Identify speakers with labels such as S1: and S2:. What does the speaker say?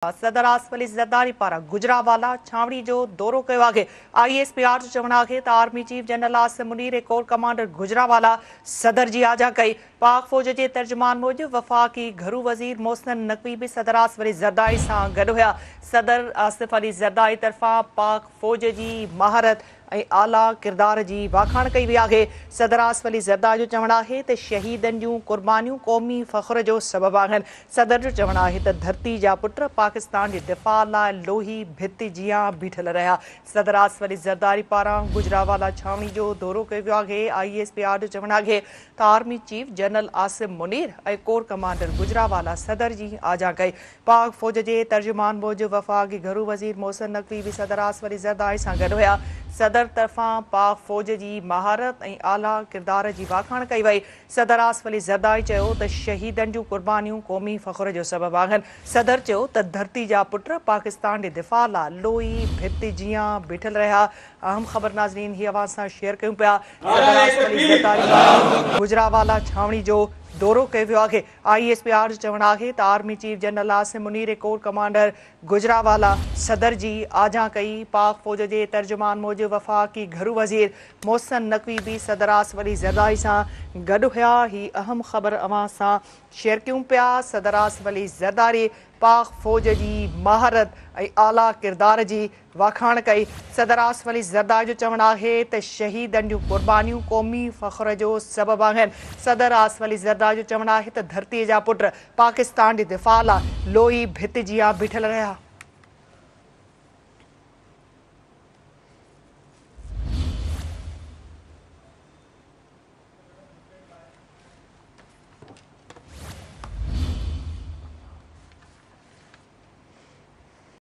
S1: सदर आसिफ अली ज़रदारी पारां गुजरावाला छावनी जो दौरो कयो आहे। ISPR जो चवणु आहे त army chief general Asim Munir ऐं कोर कमांडर गुजरावाला सदर जी आजा कई। पाक फ़ौज जे तर्जुमान मूजिब वफ़ाक़ी घरू वज़ीर मोहसिन नक़वी बि सदर आसिफ अली ज़रदारी सां गॾु हुआ। सदर आसिफ अली ज़रदारी तरफ़ां पाक फ़ौज जी महारत ऐं आला किरदार जी वाखाण कई वई आहे। सदर आसिफ अली ज़रदारी जो चवणु आहे त शहीदनि जूं क़ुर्बानियूं क़ौमी फ़ख़्र जो सबबु आहिनि। सदर जो चवणु आहे त धरती जा पुट पाकिस्तान जे दिफ़ा लाइ लोही भिति जियां बीठल रहिया। सदर आसिफ अली ज़रदारी पारां गुजरावाला छावनी जो दौरो कयो वियो आहे। ISPR जो चवणु आहे त army chief general Asim Munir ऐं कोर कमांडर गुजरावाला सदर जी आजा कई। पाक फ़ौज जे तर्जुमान मूजिब वफ़ाक़ी घरू वज़ीर मोहसिन नक़वी बि सदर आसिफ अली ज़रदारी सां गॾु हुआ। सदर तरफ़ां पाक फ़ौज जी महारत ऐं आला किरदार जी वाखाण कई वई। सदर आसिफ अली ज़रदारी चयो त शहीदनि जूं क़ुर्बानियूं क़ौमी फ़ख़्र जो सबबु आहिनि। सदर चयो त धरती जा पुट पाकिस्तान जे दिफ़ा लाइ लोही भिति जियां बीठल रहिया। अहम ख़बर नाज़रीन ही अवां सां शेयर कयूं पिया। सदर आसिफ अली ज़रदारी पारां गुजरावाला छावनी जो दौरो कयो वियो आहे। ISPR जो चवणु आहे त army chief general Asim Munir ऐं कोर कमांडर गुजरावाला सदर जी आजा कई। पाक फ़ौज जे तर्जुमान मूजिब वफ़ाक़ी घरू वज़ीर मोहसिन नक़वी बि सदर आसिफ अली ज़रदारी सां गॾु हुआ। ही अहम ख़बर अवां सां शेयर कयूं पिया। सदर आसिफ अली ज़रदारी पाक फ़ौज जी महारत ऐं आला किरदार जी वाखाण कई। सदर आसिफ अली ज़रदारी जो चवणु आहे त शहीदनि जूं क़ुर्बानियूं क़ौमी फ़ख़्र जो सबबु आहिनि। सदर आसिफ अली ज़रदारी जो चवणु आहे त धरतीअ जा पुट पाकिस्तान जे दिफ़ा लाइ लोही भिति जियां बीठल रहिया।